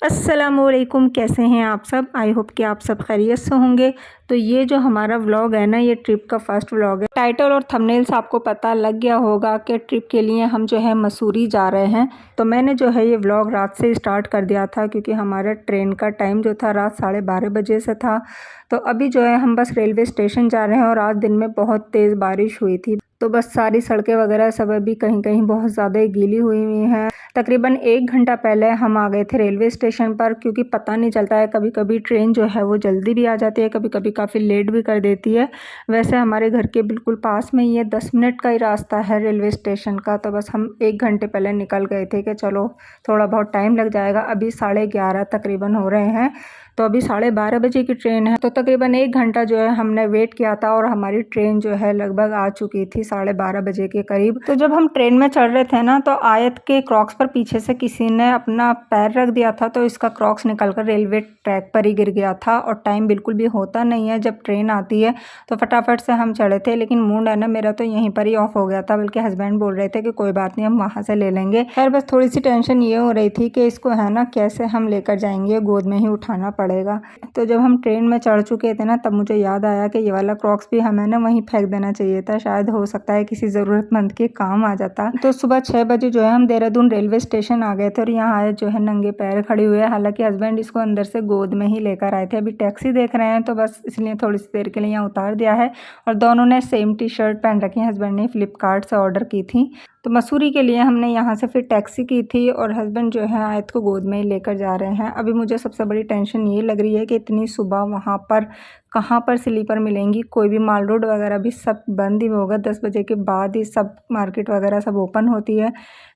अस्सलामुअलैकुम, कैसे हैं आप सब। आई होप कि आप सब खैरियत से होंगे। तो ये जो हमारा व्लॉग है ना, ये ट्रिप का फर्स्ट व्लॉग है। टाइटल और थंबनेल से आपको पता लग गया होगा कि ट्रिप के लिए हम जो है मसूरी जा रहे हैं। तो मैंने जो है ये व्लॉग रात से स्टार्ट कर दिया था, क्योंकि हमारा ट्रेन का टाइम जो था रात 12:30 बजे से था। तो अभी जो है हम बस रेलवे स्टेशन जा रहे हैं, और आज दिन में बहुत तेज़ बारिश हुई थी, तो बस सारी सड़कें वगैरह सब अभी कहीं कहीं बहुत ज़्यादा गीली हुई हैं। तकरीबन 1 घंटा पहले हम आ गए थे रेलवे स्टेशन पर, क्योंकि पता नहीं चलता है, कभी कभी ट्रेन जो है वो जल्दी भी आ जाती है, कभी कभी काफ़ी लेट भी कर देती है। वैसे हमारे घर के बिल्कुल पास में ही है, 10 मिनट का ही रास्ता है रेलवे स्टेशन का। तो बस हम 1 घंटे पहले निकल गए थे कि चलो थोड़ा बहुत टाइम लग जाएगा। अभी 11:30 तकरीबन हो रहे हैं, तो अभी 12:30 बजे की ट्रेन है। तो तकरीबन 1 घंटा जो है हमने वेट किया था, और हमारी ट्रेन जो है लगभग आ चुकी थी 12:30 बजे के करीब। तो जब हम ट्रेन में चढ़ रहे थे ना, तो आयत के क्रॉक्स पर पीछे से किसी ने अपना पैर रख दिया था, तो इसका क्रॉक्स निकलकर रेलवे ट्रैक पर ही गिर गया था। और टाइम बिल्कुल भी होता नहीं है जब ट्रेन आती है, तो फटाफट से हम चढ़े थे। लेकिन मूड है ना मेरा तो यहीं पर ही ऑफ हो गया था, बल्कि हस्बैंड बोल रहे थे कि कोई बात नहीं, हम वहाँ से ले लेंगे। खैर बस थोड़ी सी टेंशन ये हो रही थी कि इसको है ना कैसे हम लेकर जाएंगे, गोद में ही उठाना पड़ेगा। तो जब हम ट्रेन में चढ़ चुके थे ना, तब मुझे याद आया कि ये वाला क्रॉक्स भी हमें ना वहीं फेंक देना चाहिए था, शायद हो सकता है किसी ज़रूरतमंद के काम आ जाता। तो सुबह 6 बजे जो है हम देहरादून रेलवे स्टेशन आ गए थे, और यहाँ आए जो है नंगे पैर खड़े हुए। हालांकि हस्बैंड इसको अंदर से गोद में ही लेकर आए थे। अभी टैक्सी देख रहे हैं, तो बस इसलिए थोड़ी सी देर के लिए यहाँ उतार दिया है। और दोनों ने सेम टी शर्ट पहन रखी है, हस्बैंड ने फ्लिपकार्ट से ऑर्डर की थी। तो मसूरी के लिए हमने यहाँ से फिर टैक्सी की थी, और हस्बैंड जो है आयत को गोद में ही लेकर जा रहे हैं। अभी मुझे सबसे बड़ी टेंशन ये लग रही है कि इतनी सुबह वहाँ पर कहाँ पर स्लीपर मिलेंगी। कोई भी माल रोड वगैरह भी सब बंद ही होगा, 10 बजे के बाद ही सब मार्केट वगैरह सब ओपन होती है।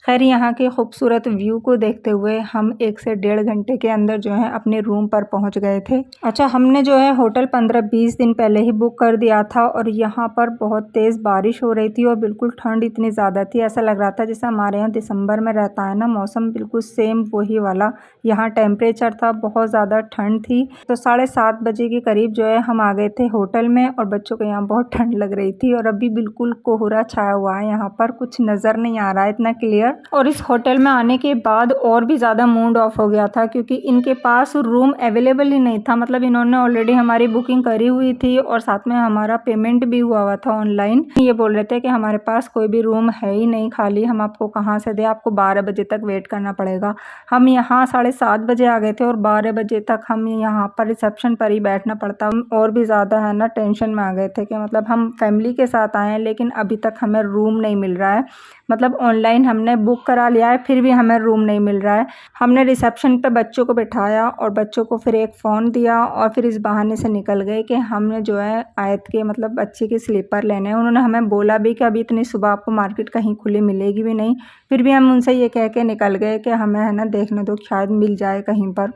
खैर यहाँ के खूबसूरत व्यू को देखते हुए हम 1 से 1.5 घंटे के अंदर जो है अपने रूम पर पहुँच गए थे। अच्छा, हमने जो है होटल 15-20 दिन पहले ही बुक कर दिया था, और यहाँ पर बहुत तेज़ बारिश हो रही थी, और बिल्कुल ठंड इतनी ज़्यादा थी, ऐसा लग रहा था जैसे हमारे यहाँ दिसंबर में रहता है ना मौसम, बिल्कुल सेम वही वाला यहाँ टेम्परेचर था। बहुत ज़्यादा ठंड थी। तो 7:30 बजे के करीब जो है हम आ गए थे होटल में, और बच्चों को यहाँ बहुत ठंड लग रही थी। और अभी बिल्कुल कोहरा छाया हुआ है, यहाँ पर कुछ नज़र नहीं आ रहा है इतना क्लियर। और इस होटल में आने के बाद और भी ज़्यादा मूड ऑफ हो गया था, क्योंकि इनके पास रूम अवेलेबल ही नहीं था। मतलब इन्होंने ऑलरेडी हमारी बुकिंग करी हुई थी, और साथ में हमारा पेमेंट भी हुआ था ऑनलाइन। ये बोल रहे थे कि हमारे पास कोई भी रूम है ही नहीं खाली, हम आपको कहाँ से दें, आपको 12 बजे तक वेट करना पड़ेगा। हम यहाँ 7:30 बजे आ गए थे, और 12 बजे तक हम यहाँ पर रिसेप्शन पर ही बैठना पड़ता। और भी ज़्यादा है ना टेंशन में आ गए थे कि मतलब हम फैमिली के साथ आए हैं, लेकिन अभी तक हमें रूम नहीं मिल रहा है। मतलब ऑनलाइन हमने बुक करा लिया है, फिर भी हमें रूम नहीं मिल रहा है। हमने रिसेप्शन पे बच्चों को बिठाया, और बच्चों को फिर एक फ़ोन दिया, और फिर इस बहाने से निकल गए कि हमने जो है आयत के मतलब बच्चे के स्लीपर लेने हैं। उन्होंने हमें बोला भी कि अभी इतनी सुबह आपको मार्केट कहीं खुली मिलेगी भी नहीं। फिर भी हम उनसे ये कह के निकल गए कि हमें है ना देखने दो, शायद मिल जाए कहीं पर।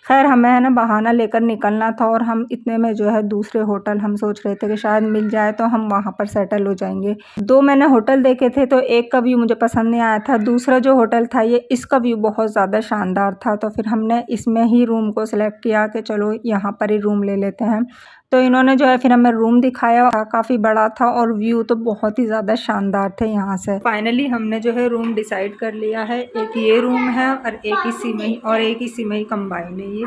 खैर हमें है ना बहाना लेकर निकलना था, और हम इतने में जो है दूसरे होटल हम सोच रहे थे कि शायद मिल जाए तो हम वहाँ पर सेटल हो जाएंगे। 2 मैंने होटल देखे थे, तो एक का व्यू मुझे पसंद नहीं आया था। दूसरा जो होटल था ये, इसका व्यू बहुत ज़्यादा शानदार था, तो फिर हमने इसमें ही रूम को सिलेक्ट किया कि चलो यहाँ पर ही रूम ले लेते हैं। तो इन्होंने जो है फिर हमें रूम दिखाया, काफ़ी बड़ा था, और व्यू तो बहुत ही ज़्यादा शानदार थे यहाँ से। फाइनली हमने जो है रूम डिसाइड कर लिया है। एक ये रूम है, और एक इसी में ही कंबाइन है ये।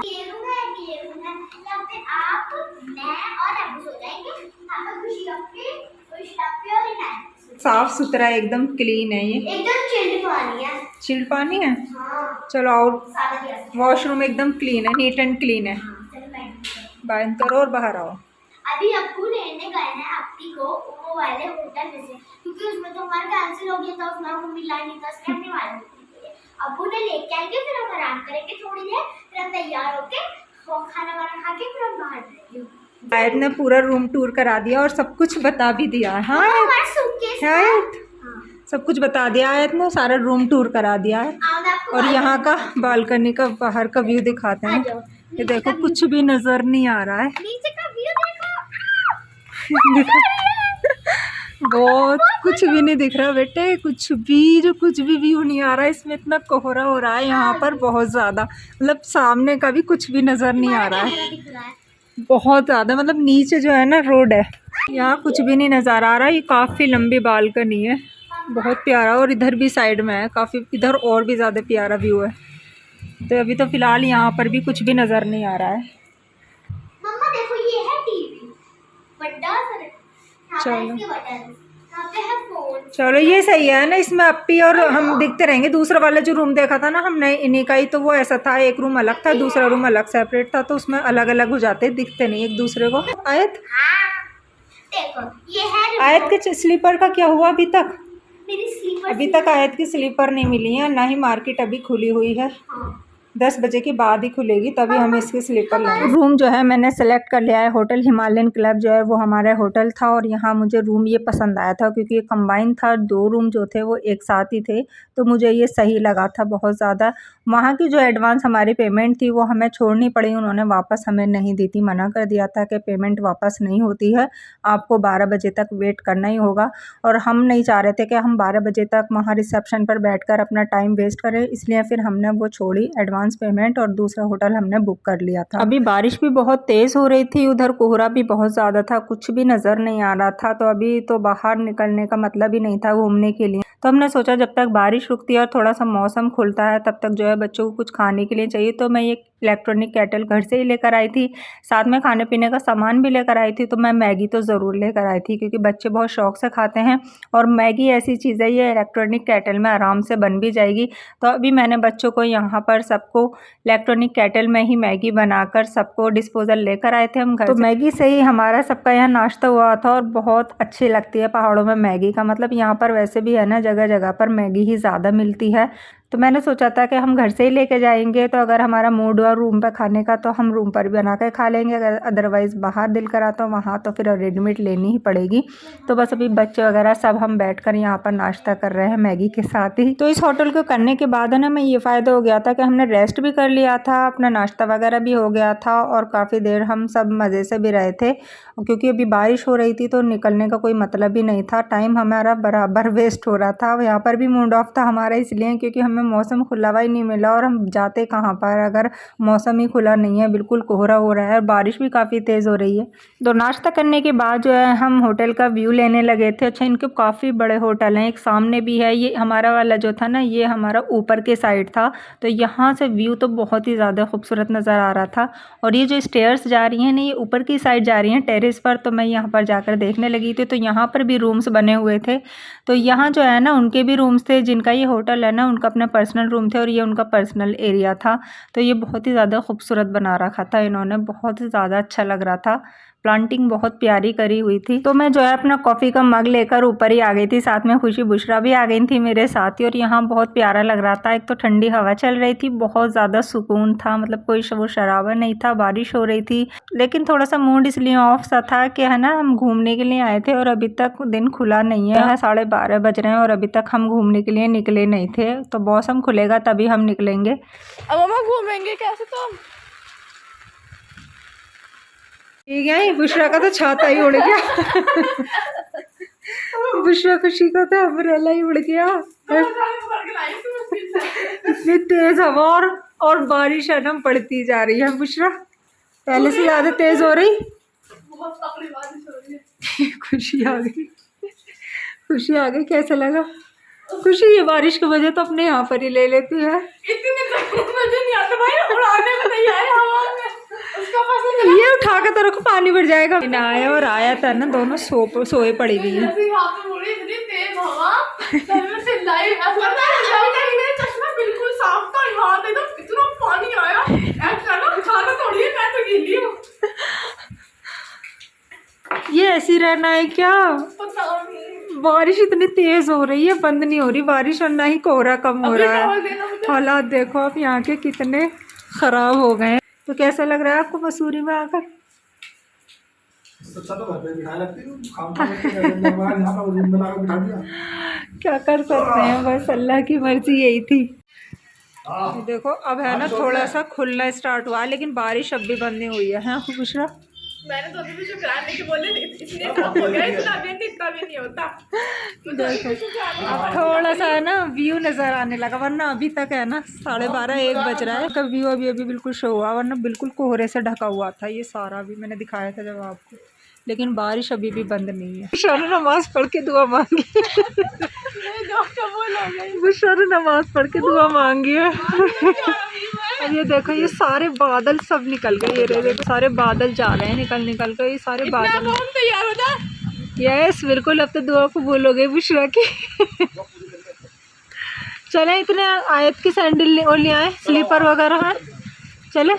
साफ सुथरा एकदम क्लीन है ये, एकदम चिल्ड पानी है। चिल्ड पानी है। हाँ। चलो और वॉशरूम एकदम क्लीन है, नीट एंड क्लीन है। बंद करो और बाहर आओ। अभी अप्पू लेने गए हैं अप्पी को वो वाले होटल में से, क्योंकि उसमें तो हमारा कैंसिल हो गया था, उसमें मम्मी लाई नहीं था, स्टैंड वाले अप्पू ने लेके आएंगे, फिर हम आराम करेंगे थोड़ी देर, फिर हम तैयार होके खाना वाना खा के फिर हम बाहर जाएंगे। आयत ने पूरा रूम टूर करा दिया, और सब कुछ बता भी दिया। हाँ आयत, सब कुछ बता दिया आयत ने, सारा रूम टूर करा दिया है। और यहाँ का बालकनी का बाहर का व्यू दिखाते हैं। ये देखो कुछ भी नजर नहीं आ रहा है, नीचे का व्यू देखो। बहुत कुछ भी नहीं दिख रहा बेटे, कुछ भी व्यू नहीं आ रहा है। इसमें इतना कोहरा हो रहा है यहाँ पर बहुत ज़्यादा, मतलब सामने का भी कुछ भी नज़र नहीं आ रहा है बहुत ज़्यादा। मतलब नीचे जो है ना रोड है, यहाँ कुछ भी नहीं नज़र आ रहा है। ये काफ़ी लंबी बालकनी है, बहुत प्यारा। और इधर भी साइड में है काफ़ी, इधर और भी ज़्यादा प्यारा व्यू है। तो अभी तो फ़िलहाल यहाँ पर भी कुछ भी नज़र नहीं आ रहा है। मम्मा देखो ये है टीवी, चलो चलो ये सही है ना, इसमें अप्पी और हम दिखते रहेंगे। दूसरा वाला जो रूम देखा था ना हमने इन्हीं का ही, तो वो ऐसा था, एक रूम अलग था, दूसरा रूम अलग सेपरेट था, तो उसमें अलग अलग हो जाते, दिखते नहीं एक दूसरे को। आयत देखो ये है आयत के स्लीपर का क्या हुआ अभी तक? मेरी स्लीपर अभी तक आयत की स्लीपर नहीं मिली है, ना ही मार्केट अभी खुली हुई है। 10 बजे के बाद ही खुलेगी, तभी हम इसकी स्लीपर लेंगे। रूम जो है मैंने सेलेक्ट कर लिया है, होटल हिमालयन क्लब जो है वो हमारा होटल था, और यहाँ मुझे रूम ये पसंद आया था क्योंकि ये कंबाइन था, 2 रूम जो थे वो एक साथ ही थे, तो मुझे ये सही लगा था बहुत ज़्यादा। वहाँ की जो एडवांस हमारी पेमेंट थी वो हमें छोड़नी पड़ी, उन्होंने वापस हमें नहीं दी थी, मना कर दिया था कि पेमेंट वापस नहीं होती है, आपको 12 बजे तक वेट करना ही होगा। और हम नहीं चाह रहे थे कि हम 12 बजे तक वहाँ रिसेप्शन पर बैठकर अपना टाइम वेस्ट करें, इसलिए फिर हमने वो छोड़ी एडवांस पेमेंट, और दूसरा होटल हमने बुक कर लिया था। अभी बारिश भी बहुत तेज़ हो रही थी, उधर कोहरा भी बहुत ज़्यादा था, कुछ भी नज़र नहीं आ रहा था, तो अभी तो बाहर निकलने का मतलब ही नहीं था घूमने के लिए। तो हमने सोचा जब तक बारिश रुकती है और थोड़ा सा मौसम खुलता है तब तक जो है बच्चों को कुछ खाने के लिए चाहिए, तो मैं ये इलेक्ट्रॉनिक केटल घर से ही लेकर आई थी, साथ में खाने पीने का सामान भी लेकर आई थी। तो मैं मैगी तो ज़रूर लेकर आई थी क्योंकि बच्चे बहुत शौक से खाते हैं, और मैगी ऐसी चीज़ है ये इलेक्ट्रॉनिक केटल में आराम से बन भी जाएगी। तो अभी मैंने बच्चों को यहाँ पर सबको इलेक्ट्रॉनिक केटल में ही मैगी बनाकर सबको डिस्पोजल लेकर आए थे हम घर। तो मैगी से ही हमारा सबका यहाँ नाश्ता हुआ था, और बहुत अच्छी लगती है पहाड़ों में मैगी का, मतलब यहाँ पर वैसे भी है ना जगह जगह पर मैगी ही ज़्यादा मिलती है। तो मैंने सोचा था कि हम घर से ही लेके जाएंगे, तो अगर हमारा मूड हुआ रूम पर खाने का तो हम रूम पर भी बना कर खा लेंगे, अगर अदरवाइज़ बाहर दिल करा तो वहाँ तो फिर रेडीमेड लेनी ही पड़ेगी। तो बस अभी बच्चे वगैरह सब हम बैठकर यहाँ पर नाश्ता कर रहे हैं मैगी के साथ ही। तो इस होटल को करने के बाद है ना, मैं ये फ़ायदा हो गया था कि हमने रेस्ट भी कर लिया था, अपना नाश्ता वगैरह भी हो गया था, और काफ़ी देर हम सब मज़े से भी रहे थे, क्योंकि अभी बारिश हो रही थी तो निकलने का कोई मतलब ही नहीं था, टाइम हमारा बराबर वेस्ट हो रहा था। यहाँ पर भी मूड ऑफ था हमारा इसलिए क्योंकि हमें मौसम खुला हुआ ही नहीं मिला, और हम जाते कहाँ पर अगर मौसम ही खुला नहीं है, बिल्कुल कोहरा हो रहा है और बारिश भी काफ़ी तेज़ हो रही है। तो नाश्ता करने के बाद जो है हम होटल का व्यू लेने लगे थे। अच्छा, इनके काफ़ी बड़े होटल हैं, एक सामने भी है, ये हमारा वाला जो था ना ये हमारा ऊपर के साइड था, तो यहाँ से व्यू तो बहुत ही ज़्यादा खूबसूरत नज़र आ रहा था। और ये जो स्टेयर्स जा रही हैं ना ये ऊपर की साइड जा रही हैं टेरेस पर, तो मैं यहाँ पर जाकर देखने लगी थी, तो यहाँ पर भी रूम्स बने हुए थे। तो यहाँ जो है ना उनके भी रूम्स थे, जिनका ये होटल है ना उनका अपना पर्सनल रूम थे, और ये उनका पर्सनल एरिया था। तो ये बहुत ही ज़्यादा खूबसूरत बना रखा था इन्होंने, बहुत ही ज़्यादा अच्छा लग रहा था, प्लांटिंग बहुत प्यारी करी हुई थी। तो मैं जो है अपना कॉफ़ी का मग लेकर ऊपर ही आ गई थी, साथ में खुशी बुशरा भी आ गई थी मेरे साथ ही, और यहाँ बहुत प्यारा लग रहा था। एक तो ठंडी हवा चल रही थी, बहुत ज़्यादा सुकून था, मतलब कोई वो शराबा नहीं था, बारिश हो रही थी, लेकिन थोड़ा सा मूड इसलिए ऑफ सा था कि है ना हम घूमने के लिए आए थे और अभी तक दिन खुला नहीं है, 12:30 बज रहे हैं और अभी तक हम घूमने के लिए निकले नहीं थे। तो मौसम खुलेगा तभी हम निकलेंगे। अब हम घूमेंगे कैसे? तो ठीक है, बुशरा का तो छाता ही उड़ गया बुशरा खुशी का तो अम्ब्रेला ही उड़ गया। इतनी तेज हवा और बारिश है ना पड़ती जा रही है। बुशरा पहले से ज़्यादा तेज हो रही, बहुत तगड़ी बारिश हो रही है। खुशी आ गई, खुशी आ गई। कैसा लगा खुशी? ये बारिश की वजह तो अपने यहाँ पर ही ले लेती है। इतनी मजे नहीं आता भाई, उड़ाने में नहीं आए हवा में, उसका पसंद ये उठा के तेरे को पानी भर जाएगा। ना आया और आया था ना, दोनों सोए पड़ी हुई है। इतनी तेज हवा, मेरा चश्मा बिल्कुल साफ था, यहाँ पे तो इतना पानी आया, ऐसा ना खाना थोड़ी है, मैं तो गीली हूँ। ये ऐसी रहना है क्या? पता नहीं। बारिश इतनी तेज हो रही है, बंद नहीं हो रही बारिश, और ना ही कोहरा कम हो रहा है। हालात देखो आप यहाँ के कितने खराब हो गए हैं। तो कैसा लग रहा है आपको मसूरी में आकर? क्या कर सकते हैं, बस अल्लाह की मर्जी यही थी। देखो अब है ना थोड़ा सा खुलना स्टार्ट हुआ, लेकिन बारिश अब भी बंद नहीं हुई है। हाँ बुशरा, मैंने तो अभी भी शुक्राने के बोले इतने कम हो गया, इतना भी नहीं होता। अब थोड़ा सा है ना व्यू नज़र आने लगा, वरना अभी तक है ना 12:30 1 बज रहा है, का व्यू अभी बिल्कुल शो हुआ, वरना बिल्कुल कोहरे से ढका हुआ था ये सारा, भी मैंने दिखाया था जब आपको। लेकिन बारिश अभी भी बंद नहीं है। बुशरा ने नमाज पढ़ के दुआ मांगी बुशरा ने नमाज पढ़ के दुआ मांगी है अब ये देखो ये सारे बादल सब निकल गए, ये देखो सारे बादल जा रहे हैं निकल निकल कर, ये सारे बादल। तैयार होता। यस बिल्कुल, अब तो दुआ कबूल हो गई बुशरा की। चले इतने आयत की सैंडल और ले आए, स्लीपर वगैरह है। चले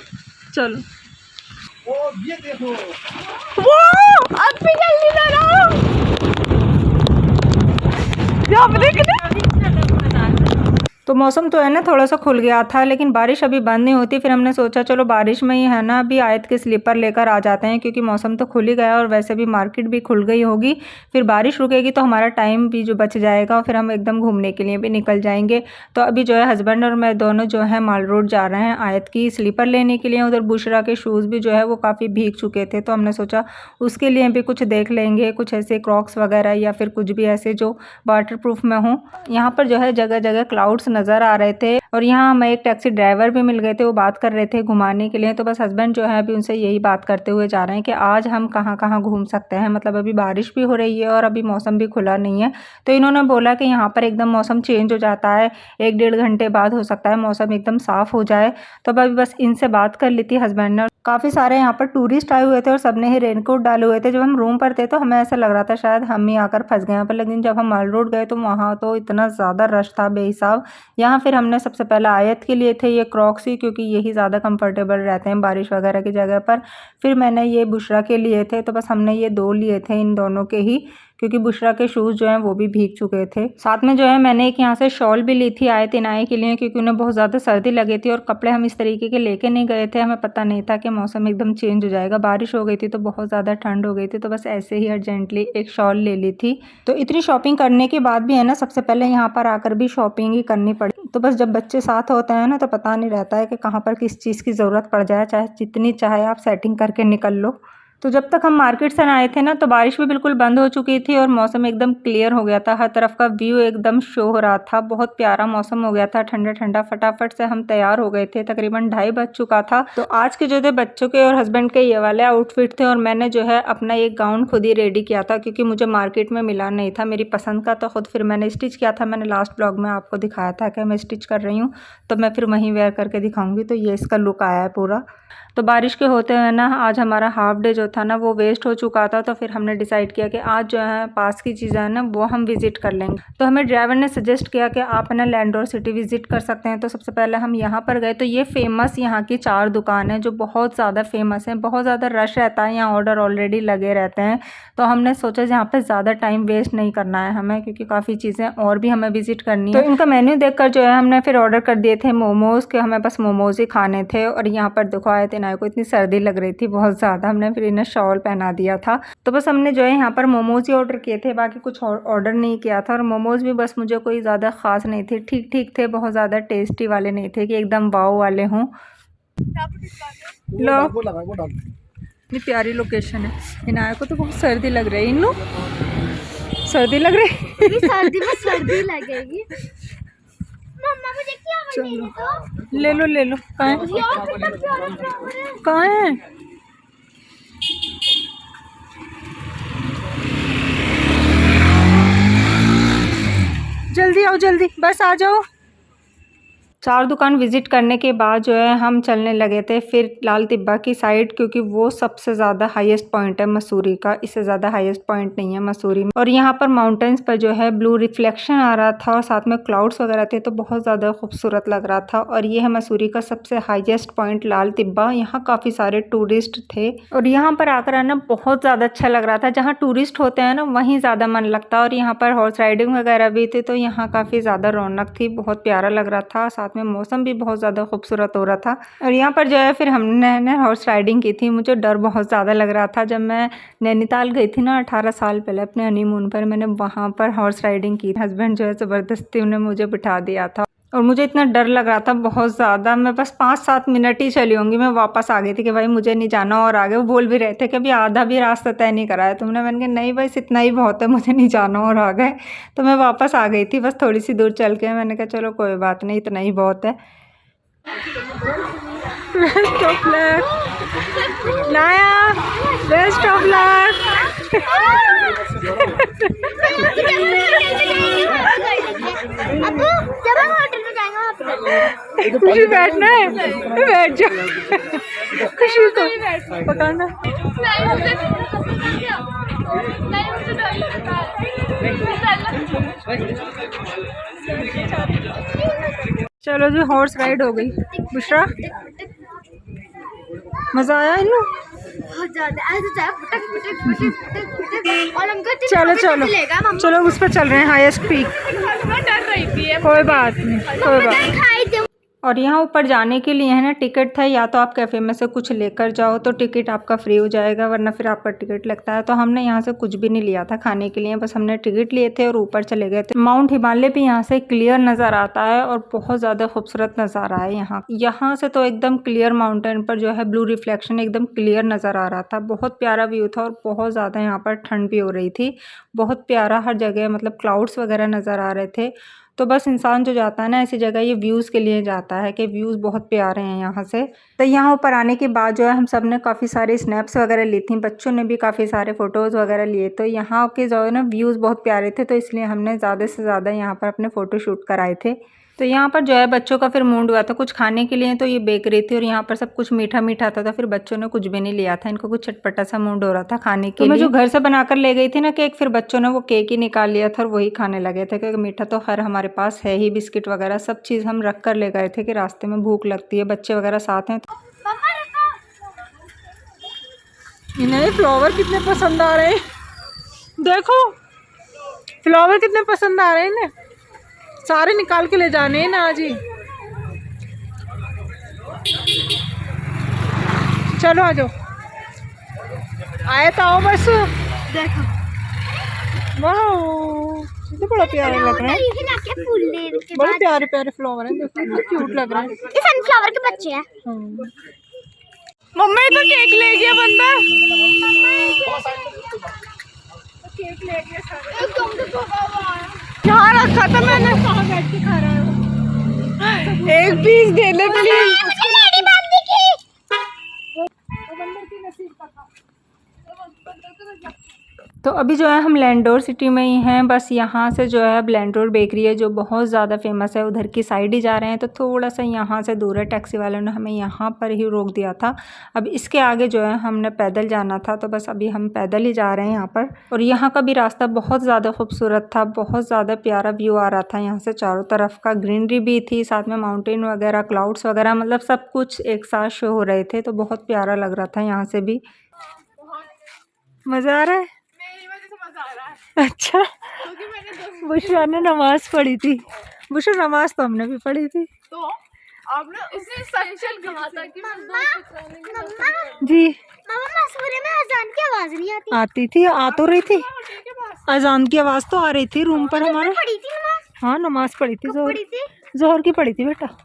चलो। ओ ये देखो, वो अब भी जल्दी लगाओ। जब देखने तो मौसम तो है ना थोड़ा सा खुल गया था, लेकिन बारिश अभी बंद नहीं होती। फिर हमने सोचा चलो बारिश में ही है ना अभी आयत के स्लीपर लेकर आ जाते हैं, क्योंकि मौसम तो खुल ही गया और वैसे भी मार्केट भी खुल गई होगी। फिर बारिश रुकेगी तो हमारा टाइम भी जो बच जाएगा, और फिर हम एकदम घूमने के लिए भी निकल जाएंगे। तो अभी जो है हस्बैंड और मैं दोनों जो है माल रोड जा रहे हैं आयत की स्लीपर लेने के लिए। उधर बुशरा के शूज़ भी जो है वो काफ़ी भीग चुके थे, तो हमने सोचा उसके लिए भी कुछ देख लेंगे, कुछ ऐसे क्रॉक्स वगैरह या फिर कुछ भी ऐसे जो वाटर प्रूफ में हो। यहाँ पर जो है जगह जगह क्लाउड्स नज़र आ रहे थे, और यहाँ हमें एक टैक्सी ड्राइवर भी मिल गए थे, वो बात कर रहे थे घुमाने के लिए। तो बस हस्बैंड जो है अभी उनसे यही बात करते हुए जा रहे हैं कि आज हम कहाँ कहाँ घूम सकते हैं। मतलब अभी बारिश भी हो रही है और अभी मौसम भी खुला नहीं है, तो इन्होंने बोला कि यहाँ पर एकदम मौसम चेंज हो जाता है, 1-1.5 घंटे बाद हो सकता है मौसम एकदम साफ़ हो जाए। तो अभी बस इनसे बात कर ली थी हस्बैंड ने। काफ़ी सारे यहाँ पर टूरिस्ट आए हुए थे और सबने ही रेनकोट डाले हुए थे। जब हम रूम पर थे तो हमें ऐसा लग रहा था शायद हम ही आकर फंस गए यहाँ पर, लेकिन जब हम माल रोड गए तो वहाँ तो इतना ज़्यादा रश था बेहिसाब। यहाँ फिर हमने सबसे पहले आयत के लिए थे ये क्रॉक्स ही, क्योंकि यही ज़्यादा कंफर्टेबल रहते हैं बारिश वगैरह की जगह पर। फिर मैंने ये बुशरा के लिए थे, तो बस हमने ये 2 लिए थे इन दोनों के ही, क्योंकि बुशरा के शूज़ जो हैं वो भी भीग चुके थे। साथ में जो है मैंने एक यहाँ से शॉल भी ली थी आयत इनाए के लिए, क्योंकि उन्हें बहुत ज़्यादा सर्दी लगी थी। और कपड़े हम इस तरीके के लेके नहीं गए थे, हमें पता नहीं था कि मौसम एकदम चेंज हो जाएगा। बारिश हो गई थी तो बहुत ज़्यादा ठंड हो गई थी, तो बस ऐसे ही अर्जेंटली एक शॉल ले ली थी। तो इतनी शॉपिंग करने के बाद भी है ना सबसे पहले यहाँ पर आकर भी शॉपिंग ही करनी पड़ी। तो बस जब बच्चे साथ होते हैं ना तो पता नहीं रहता है कि कहाँ पर किस चीज़ की ज़रूरत पड़ जाए, चाहे जितनी चाहे आप सेटिंग करके निकल लो। तो जब तक हम मार्केट से आए थे ना तो बारिश भी बिल्कुल बंद हो चुकी थी और मौसम एकदम क्लियर हो गया था, हर तरफ का व्यू एकदम शो हो रहा था। बहुत प्यारा मौसम हो गया था, ठंडा ठंडा। फटाफट से हम तैयार हो गए थे, तकरीबन 2:30 बज चुका था। तो आज के जो थे बच्चों के और हस्बैंड के ये वाले आउटफिट थे, और मैंने जो है अपना एक गाउन खुद ही रेडी किया था, क्योंकि मुझे मार्केट में मिला नहीं था मेरी पसंद का। तो खुद फिर मैंने स्टिच किया था। मैंने लास्ट ब्लॉग में आपको दिखाया था कि मैं स्टिच कर रही हूँ, तो मैं फिर वहीं वेयर करके दिखाऊंगी। तो ये इसका लुक आया है पूरा। तो बारिश के होते हुए ना आज हमारा हाफ डे जो था ना वो वेस्ट हो चुका था। तो फिर हमने डिसाइड किया कि आज जो है पास की चीज़ें हैं ना वो हम विज़िट कर लेंगे। तो हमें ड्राइवर ने सजेस्ट किया कि आप है ना लैंडोर सिटी विज़िट कर सकते हैं। तो सबसे पहले हम यहाँ पर गए। तो ये फेमस यहाँ की 4 दुकान है जो बहुत ज़्यादा फेमस हैं। बहुत ज़्यादा रश रहता है यहाँ, ऑर्डर ऑलरेडी लगे रहते हैं। तो हमने सोचा यहाँ पर ज़्यादा टाइम वेस्ट नहीं करना है हमें, क्योंकि काफ़ी चीज़ें और भी हमें विज़िट करनी है। तो इनका मेन्यू देखकर जो है हमने फिर ऑर्डर कर दिए थे मोमोज़ के, हमें बस मोमोज़ ही खाने थे। और यहाँ पर देखो आए थे को इतनी सर्दी लग रही थी बहुत ज़्यादा, हमने फिर इन्हें शॉल पहना दिया था। तो बस हमने जो है यहाँ पर मोमोज़ ही ऑर्डर किए थे, बाकी कुछ ऑर्डर नहीं किया था। और मोमोज़ भी बस मुझे कोई ज़्यादा ख़ास नहीं थे, ठीक ठीक थे, बहुत ज़्यादा टेस्टी वाले नहीं थे कि एकदम वाव वाले हों। लो इतनी प्यारी लोकेशन है। इनाया को तो बहुत सर्दी लग रही है, इन लोग सर्दी लग रही है। सर्दी में सर्दी लगेगी। मम्मा मुझे क्या ले लो ले लो। कहाँ है जल्दी आओ, जल्दी बस आ जाओ। 4 दुकान विज़िट करने के बाद जो है हम चलने लगे थे फिर लाल तिब्बा की साइड, क्योंकि वो सबसे ज़्यादा हाईएस्ट पॉइंट है मसूरी का। इससे ज़्यादा हाईएस्ट पॉइंट नहीं है मसूरी में। और यहाँ पर माउंटेन्स पर जो है ब्लू रिफ्लेक्शन आ रहा था और साथ में क्लाउड्स वगैरह थे, तो बहुत ज़्यादा खूबसूरत लग रहा था। और ये है मसूरी का सबसे हाईएस्ट पॉइंट लाल तिब्बा। यहाँ काफ़ी सारे टूरिस्ट थे और यहाँ पर आकर आना बहुत ज़्यादा अच्छा लग रहा था। जहाँ टूरिस्ट होते हैं ना वहीं ज़्यादा मन लगता है। और यहाँ पर हॉर्स राइडिंग वगैरह भी थी, तो यहाँ काफ़ी ज़्यादा रौनक थी, बहुत प्यारा लग रहा था। साथ में मौसम भी बहुत ज़्यादा खूबसूरत हो रहा था। और यहाँ पर जो है फिर हमने हॉर्स राइडिंग की थी। मुझे डर बहुत ज़्यादा लग रहा था। जब मैं नैनीताल गई थी ना 18 साल पहले अपने हनीमून पर, मैंने वहाँ पर हॉर्स राइडिंग की। हस्बैंड जो है ज़बरदस्ती उन्हें मुझे बिठा दिया था और मुझे इतना डर लग रहा था बहुत ज़्यादा। मैं बस 5-7 मिनट ही चली होंगी, मैं वापस आ गई थी कि भाई मुझे नहीं जाना। और आगे वो बोल भी रहे थे कि अभी आधा भी रास्ता तय नहीं करा है तुमने। मैंने कहा नहीं बस इतना ही बहुत है, मुझे नहीं जाना। और आ गए तो मैं वापस आ गई थी, बस थोड़ी सी दूर चल के। मैंने कहा चलो कोई बात नहीं, इतना ही बहुत है। बेस्ट ऑफ लक नाया, बेस्ट ऑफ लक। अब जब हम होटल में जाएंगे खुशी बैठना है, बैठ जाओ। खुशी को पकड़ना। चलो जी, हॉर्स राइड हो गई। बुशरा, मजा आया इन्हें? बहुत ज्यादा ऐसे फटक फटक फटक फटक और हमको चलो चलो चलो, उस पर चल रहे हैं, हाईएस्ट पीक। डर रही थी कोई बात नहीं, कोई बात नहीं। खाई दे। और यहाँ ऊपर जाने के लिए है ना टिकट था, या तो आप कैफ़े में से कुछ लेकर जाओ तो टिकट आपका फ्री हो जाएगा, वरना फिर आपका टिकट लगता है। तो हमने यहाँ से कुछ भी नहीं लिया था खाने के लिए, बस हमने टिकट लिए थे और ऊपर चले गए थे। माउंट हिमालय भी यहाँ से क्लियर नज़र आता है और बहुत ज़्यादा खूबसूरत नज़ारा है यहाँ से तो एकदम क्लियर माउंटेन पर जो है ब्लू रिफ्लेक्शन एकदम क्लियर नज़र आ रहा था। बहुत प्यारा व्यू था और बहुत ज़्यादा यहाँ पर ठंड भी हो रही थी। बहुत प्यारा हर जगह मतलब क्लाउड्स वगैरह नज़र आ रहे थे। तो बस इंसान जो जाता है ना ऐसी जगह, ये व्यूज़ के लिए जाता है कि व्यूज़ बहुत प्यारे हैं यहाँ से। तो यहाँ ऊपर आने के बाद जो है हम सब ने काफ़ी सारे स्नैप्स वगैरह ली थी, बच्चों ने भी काफ़ी सारे फ़ोटोज़ वगैरह लिए। तो यहाँ के जो है ना व्यूज़ बहुत प्यारे थे, तो इसलिए हमने ज़्यादा से ज़्यादा यहाँ पर अपने फ़ोटो शूट कराए थे। तो यहाँ पर जो है बच्चों का फिर मूड हुआ था कुछ खाने के लिए, तो ये बेकरी थी और यहाँ पर सब कुछ मीठा मीठा था, तो फिर बच्चों ने कुछ भी नहीं लिया था, इनको कुछ चटपटा सा मूड हो रहा था खाने के लिए। मैं जो घर से बनाकर ले गई थी ना केक, फिर बच्चों ने वो केक ही निकाल लिया था और वही खाने लगे थे, क्योंकि मीठा तो खैर हमारे पास है ही, बिस्किट वगैरह सब चीज़ हम रख कर ले गए थे कि रास्ते में भूख लगती है, बच्चे वगैरह साथ हैं। इन्हें फ्लावर कितने पसंद आ रहे हैं, देखो फ्लावर कितने पसंद आ रहे हैं इन्हें, सारे निकाल के ले जाने हैं ना आज ही। चलो आ जाओ, आए तो आओ बस। देखो वाह, ये बड़ा प्यारा लग रहा है, बड़े प्यारे प्यारे फ्लावर हैं, देखो कितने क्यूट लग रहा है। ये सनफ्लावर के बच्चे हैं। मम्मी तो केक ले गया बंदा, केक ले गया यहाँ रखा था मैंने, कहाँ बैठ के खा रहा है, एक पीस दे दे प्लीज। तो अभी जो है हम लैंडोर सिटी में ही हैं, बस यहाँ से जो है अब लैंडोर बेकरी है जो बहुत ज़्यादा फेमस है, उधर की साइड ही जा रहे हैं। तो थोड़ा सा यहाँ से दूर है, टैक्सी वालों ने हमें यहाँ पर ही रोक दिया था। अब इसके आगे जो है हमने पैदल जाना था, तो बस अभी हम पैदल ही जा रहे हैं यहाँ पर। और यहाँ का भी रास्ता बहुत ज़्यादा खूबसूरत था, बहुत ज़्यादा प्यारा व्यू आ रहा था यहाँ से, चारों तरफ का ग्रीनरी भी थी, साथ में माउंटेन वगैरह, क्लाउड्स वगैरह, मतलब सब कुछ एक साथ शो हो रहे थे, तो बहुत प्यारा लग रहा था यहाँ से भी। मज़ा आ रहा है? अच्छा, बुशरा ने नमाज पढ़ी थी, बुशरा नमाज तो हमने भी पढ़ी थी। तो आपने उसने एसेंशियल कहा था कि जी मामा मसूरे में अजान की आवाज नहीं आती थी, आ तो रही थी, अजान की आवाज़ तो आ रही थी रूम पर हमारे। पड़ी थी नमाज, हाँ नमाज पढ़ी थी, पड़ी थी जोहर की पढ़ी थी बेटा।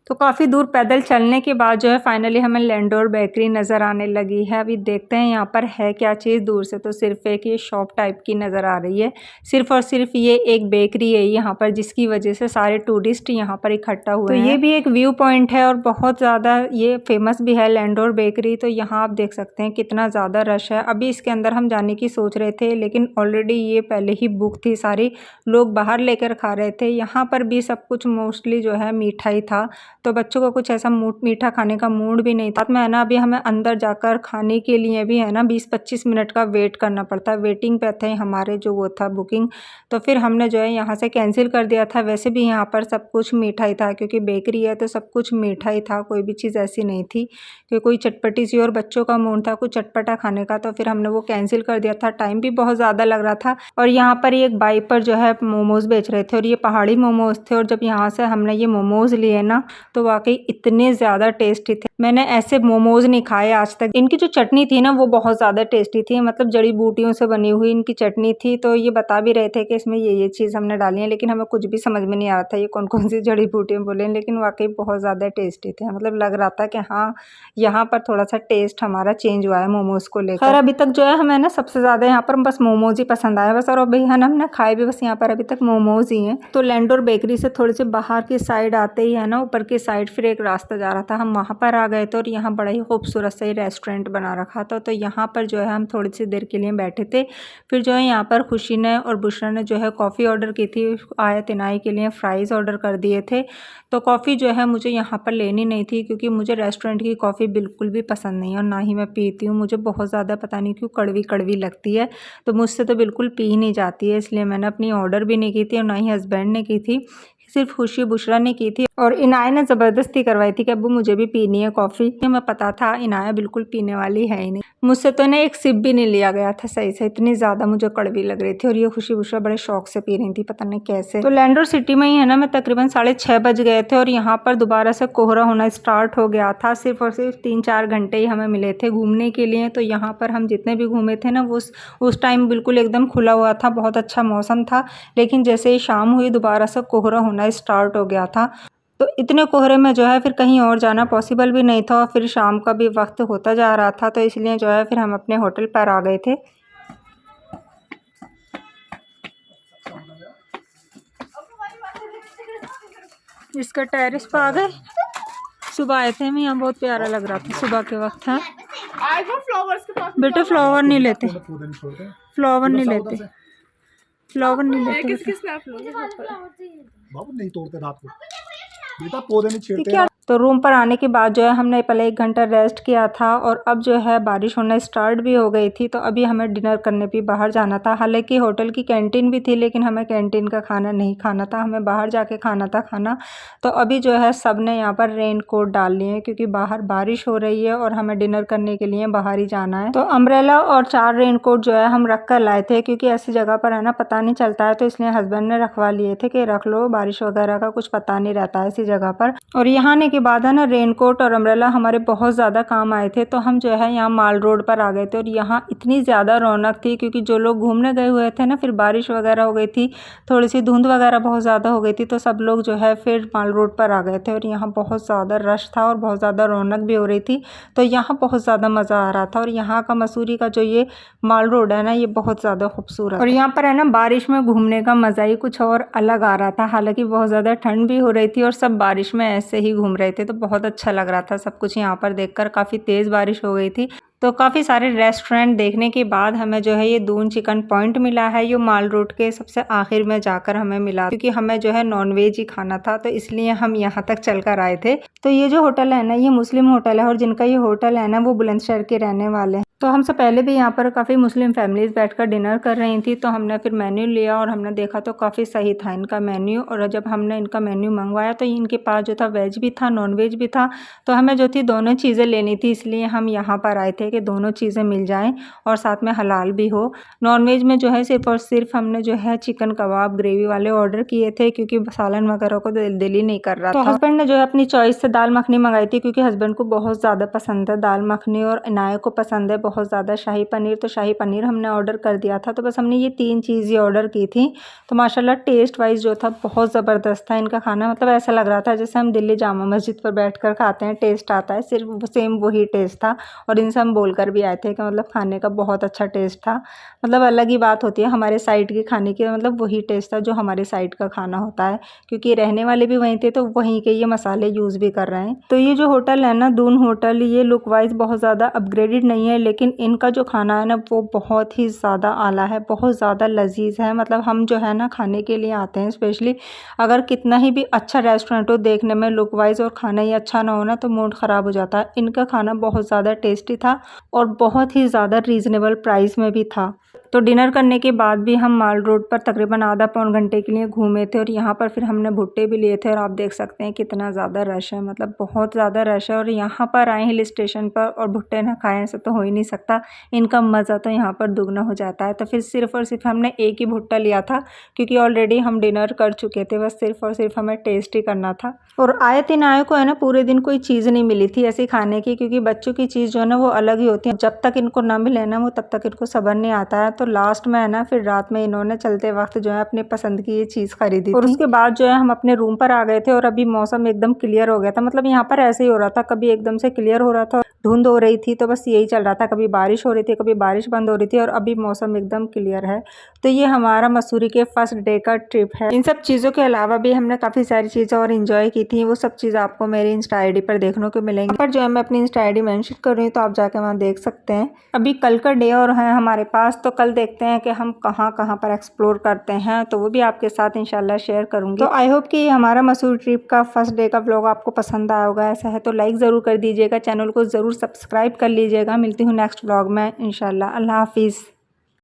तो काफ़ी दूर पैदल चलने के बाद जो है फाइनली हमें लैंडोर बेकरी नज़र आने लगी है। अभी देखते हैं यहाँ पर है क्या चीज़। दूर से तो सिर्फ एक ये शॉप टाइप की नज़र आ रही है, सिर्फ और सिर्फ ये एक बेकरी है यहाँ पर, जिसकी वजह से सारे टूरिस्ट यहाँ पर इकट्ठा हुए हैं। तो ये भी एक व्यू पॉइंट है और बहुत ज़्यादा ये फेमस भी है लैंडोर बेकरी। तो यहाँ आप देख सकते हैं कितना ज़्यादा रश है। अभी इसके अंदर हम जाने की सोच रहे थे, लेकिन ऑलरेडी ये पहले ही बुक थी, सारी लोग बाहर लेकर खा रहे थे। यहाँ पर भी सब कुछ मोस्टली जो है मीठा ही था, तो बच्चों को कुछ ऐसा मीठा खाने का मूड भी नहीं था। में है ना अभी हमें अंदर जाकर खाने के लिए भी है ना 20-25 मिनट का वेट करना पड़ता है, वेटिंग पे थे हमारे जो वो था बुकिंग। तो फिर हमने जो है यहाँ से कैंसिल कर दिया था। वैसे भी यहाँ पर सब कुछ मीठा ही था, क्योंकि बेकरी है तो सब कुछ मीठा ही था, कोई भी चीज़ ऐसी नहीं थी कि कोई चटपटी सी, और बच्चों का मूड था कुछ चटपटा खाने का, तो फिर हमने वो कैंसिल कर दिया था। टाइम भी बहुत ज़्यादा लग रहा था। और यहाँ पर एक बाइक पर जो है मोमोज़ बेच रहे थे, और ये पहाड़ी मोमोज़ थे। और जब यहाँ से हमने ये मोमोज़ लिए ना, तो वाकई इतने ज़्यादा टेस्टी थे, मैंने ऐसे मोमोज़ नहीं खाए आज तक। इनकी जो चटनी थी ना वो बहुत ज़्यादा टेस्टी थी, मतलब जड़ी बूटियों से बनी हुई इनकी चटनी थी। तो ये बता भी रहे थे कि इसमें ये चीज़ हमने डाली है, लेकिन हमें कुछ भी समझ में नहीं आ रहा था ये कौन कौन सी जड़ी बूटियाँ बोले, लेकिन वाकई बहुत ज़्यादा टेस्टी थे। मतलब लग रहा था कि हाँ यहाँ पर थोड़ा सा टेस्ट हमारा चेंज हुआ है मोमोज़ को लेकर। खैर अभी तक जो है हमें ना सबसे ज़्यादा यहाँ पर बस मोमोज़ ही पसंद आया बस, और अभी हमने खाए भी बस यहाँ पर अभी तक मोमोज़ ही हैं। तो लैंडोर बेकरी से थोड़े से बाहर की साइड आते ही है ना, ऊपर की साइड फिर एक रास्ता जा रहा था, हम वहाँ पर आ गए थे और यहाँ बड़ा ही खूबसूरत सा ही रेस्टोरेंट बना रखा था। तो यहाँ पर जो है हम थोड़ी सी देर के लिए बैठे थे। फिर जो है यहाँ पर खुशी ने और बुशरा ने जो है कॉफ़ी ऑर्डर की थी, आयत इनाई के लिए फ़्राइज़ ऑर्डर कर दिए थे। तो कॉफ़ी जो है मुझे यहाँ पर लेनी नहीं थी क्योंकि मुझे रेस्टोरेंट की कॉफ़ी बिल्कुल भी पसंद नहीं है और ना ही मैं पीती हूँ। मुझे बहुत ज़्यादा पता नहीं क्यों कड़वी कड़वी लगती है, तो मुझसे तो बिल्कुल पी ही नहीं जाती है। इसलिए मैंने अपनी ऑर्डर भी नहीं की थी और ना ही हस्बैंड ने की थी, सिर्फ खुशी बुशरा ने की थी। और इनाया ने ज़बरदस्ती करवाई थी कि अब्बू मुझे भी पीनी है कॉफ़ी। हमें पता था इनाया बिल्कुल पीने वाली है ही नहीं, मुझसे तो इन्हें एक सिप भी नहीं लिया गया था सही से, इतनी ज़्यादा मुझे कड़वी लग रही थी। और ये खुशी बुशरा बड़े शौक से पी रही थी, पता नहीं कैसे। तो लैंडोर सिटी में ही है ना, मैं तकरीबन 6:30 बज गए थे और यहाँ पर दोबारा से कोहरा होना स्टार्ट हो गया था। सिर्फ और सिर्फ 3-4 घंटे ही हमें मिले थे घूमने के लिए। तो यहाँ पर हम जितने भी घूमे थे ना, वो उस टाइम बिल्कुल एकदम खुला हुआ था, बहुत अच्छा मौसम था। लेकिन जैसे ही शाम हुई दोबारा से कोहरा होना स्टार्ट हो गया था। तो इतने कोहरे में जो है फिर कहीं और जाना पॉसिबल भी नहीं था और फिर शाम का भी वक्त होता जा रहा था। तो इसलिए जो है फिर हम अपने होटल पर आ गए थे। इसका टेरेस पर आ गए। सुबह आए थे हम, यहाँ बहुत प्यारा लग रहा था, सुबह के वक्त था। आज वो फ्लावर्स के पास बेटे फ्लावर नहीं लेते, पौधे नहीं छोड़ते, फ्लावर नहीं लेते, फ्लावर नहीं लेते किस बेटा। किस ने आप लोग बाबू नहीं तोड़ते रात को, बेटा पौधे नहीं छेड़ते। ठीक है। तो रूम पर आने के बाद जो है हमने पहले 1 घंटा रेस्ट किया था और अब जो है बारिश होना स्टार्ट भी हो गई थी। तो अभी हमें डिनर करने भी बाहर जाना था। हालांकि होटल की कैंटीन भी थी लेकिन हमें कैंटीन का खाना नहीं खाना था, हमें बाहर जाके खाना था खाना। तो अभी जो है सब ने यहाँ पर रेन कोट डाल लिए हैं क्योंकि बाहर बारिश हो रही है और हमें डिनर करने के लिए बाहर ही जाना है। तो अम्ब्रेला और 4 रेन कोट जो है हम रख कर लाए थे क्योंकि ऐसी जगह पर है ना पता नहीं चलता है, तो इसलिए हस्बैंड ने रखवा लिए थे कि रख लो, बारिश वगैरह का कुछ पता नहीं रहता है ऐसी जगह पर। और यहाँ आने के बाद है ना रेनकोट और अम्ब्रेला हमारे बहुत ज़्यादा काम आए थे। तो हम जो है यहाँ माल रोड पर आ गए थे और यहाँ इतनी ज़्यादा रौनक थी क्योंकि जो लोग घूमने गए हुए थे ना, फिर बारिश वगैरह हो गई थी, थोड़ी सी धुंध वगैरह बहुत ज़्यादा हो गई थी, तो सब लोग जो है फिर माल रोड पर आ गए थे और यहाँ बहुत ज़्यादा रश था और बहुत ज़्यादा रौनक भी हो रही थी। तो यहाँ बहुत ज़्यादा मज़ा आ रहा था। और यहाँ का मसूरी का जो ये माल रोड है ना, ये बहुत ज़्यादा खूबसूरत और यहाँ पर है ना बारिश में घूमने का मज़ा ही कुछ और अलग आ रहा था। हालांकि बहुत ज़्यादा ठंड भी हो रही थी और सब बारिश में ऐसे ही घूम रहे थे, तो बहुत अच्छा लग रहा था सब कुछ यहाँ पर देखकर। काफ़ी तेज़ बारिश हो गई थी। तो काफ़ी सारे रेस्टोरेंट देखने के बाद हमें जो है ये दून चिकन पॉइंट मिला है, ये माल रोड के सबसे आखिर में जाकर हमें मिला क्योंकि हमें जो है नॉनवेज ही खाना था, तो इसलिए हम यहाँ तक चलकर आए थे। तो ये जो होटल है ना, ये मुस्लिम होटल है और जिनका ये होटल है ना वो बुलंदशहर के रहने वाले हैं। तो हमसे पहले भी यहाँ पर काफ़ी मुस्लिम फैमिलीज़ बैठकर डिनर कर रही थी। तो हमने फिर मेन्यू लिया और हमने देखा तो काफ़ी सही था इनका मेन्यू। और जब हमने इनका मेन्यू मंगवाया तो इनके पास जो था वेज भी था नॉन वेज भी था। तो हमें जो थी दोनों चीज़ें लेनी थी, इसलिए हम यहाँ पर आए थे कि दोनों चीज़ें मिल जाएं और साथ में हलाल भी हो। नॉन वेज में जो है सिर्फ और सिर्फ हमने जो है चिकन कबाब ग्रेवी वाले ऑर्डर किए थे क्योंकि सालन वगैरह को दिल ही नहीं कर रहा था। तो हस्बैंड ने जो है अपनी चॉइस से दाल मखनी मंगाई थी क्योंकि हस्बैंड को बहुत ज़्यादा पसंद है दाल मखनी और इनाया को पसंद है बहुत ज़्यादा शाही पनीर। तो शाही पनीर हमने ऑर्डर कर दिया था। तो बस हमने ये 3 चीज़ ही ऑर्डर की थी। तो माशाल्लाह टेस्ट वाइज जो था बहुत ज़बरदस्त था इनका खाना। मतलब ऐसा लग रहा था जैसे हम दिल्ली जामा मस्जिद पर बैठकर खाते हैं, टेस्ट आता है, सिर्फ सेम वही टेस्ट था। और इनसे हम बोलकर भी आए थे कि मतलब खाने का बहुत अच्छा टेस्ट था। मतलब अलग ही बात होती है हमारे साइड के खाने की, मतलब वही टेस्ट था जो हमारे साइड का खाना होता है क्योंकि रहने वाले भी वहीं थे तो वहीं के ये मसाले यूज़ भी कर रहे हैं। तो ये जो होटल है ना दून होटल, ये लुक वाइज बहुत ज़्यादा अपग्रेडेड नहीं है लेकिन इनका जो खाना है ना वो बहुत ही ज़्यादा आला है, बहुत ज़्यादा लजीज है। मतलब हम जो है ना खाने के लिए आते हैं स्पेशली, अगर कितना ही भी अच्छा रेस्टोरेंट हो देखने में लुक वाइज और खाना ही अच्छा ना हो ना तो मूड ख़राब हो जाता है। इनका खाना बहुत ज़्यादा टेस्टी था और बहुत ही ज़्यादा रीज़नेबल प्राइस में भी था। तो डिनर करने के बाद भी हम माल रोड पर तकरीबन आधा पौन घंटे के लिए घूमे थे और यहाँ पर फिर हमने भुट्टे भी लिए थे और आप देख सकते हैं कितना ज़्यादा रश है, मतलब बहुत ज़्यादा रश है। और यहाँ पर आए हिल स्टेशन पर और भुट्टे ना खाएं ऐसा तो हो ही नहीं सकता, इनका मज़ा तो यहाँ पर दुगना हो जाता है। तो फिर सिर्फ़ और सिर्फ हमने एक ही भुट्टा लिया था क्योंकि ऑलरेडी हम डिनर कर चुके थे, बस सिर्फ़ और सिर्फ हमें टेस्ट ही करना था। और आए दिन आए को है ना पूरे दिन कोई चीज़ नहीं मिली थी ऐसी खाने की क्योंकि बच्चों की चीज़ जो है ना वो अलग ही होती है, जब तक इनको ना मिले ना वो तब तक इनको सब्र नहीं आता है। तो लास्ट में है ना फिर रात में इन्होंने चलते वक्त जो है अपने पसंद की ये चीज़ खरीदी और उसके बाद जो है हम अपने रूम पर आ गए थे और अभी मौसम एकदम क्लियर हो गया था। मतलब यहाँ पर ऐसे ही हो रहा था, कभी एकदम से क्लियर हो रहा था धुंध हो रही थी, तो बस यही चल रहा था, कभी बारिश हो रही थी, कभी बारिश बंद हो रही थी और अभी मौसम एकदम क्लियर है। तो ये हमारा मसूरी के फर्स्ट डे का ट्रिप है। इन सब चीज़ों के अलावा भी हमने काफ़ी सारी चीज़ें और इन्जॉय की थी, वो सब चीज़ें आपको मेरी इंस्टा आईडी पर देखने को मिलेंगी। पर जो है मैं अपनी इंस्टा आईडी मेंशन कर रही हूँ, तो आप जाके वहाँ देख सकते हैं। अभी कल का डे और है हमारे पास, तो कल देखते हैं कि हम कहाँ कहाँ पर एक्सप्लोर करते हैं, तो वो भी आपके साथ इंशाल्लाह शेयर करूँगी। तो आई होप कि हमारा मसूरी ट्रिप का फर्स्ट डे का व्लॉग आपको पसंद आया होगा। ऐसा है तो लाइक ज़रूर कर दीजिएगा, चैनल को ज़रूर सब्सक्राइब कर लीजिएगा। मिलती हूँ नेक्स्ट व्लॉग में इंशाल्लाह। अल्लाह हाफिज़।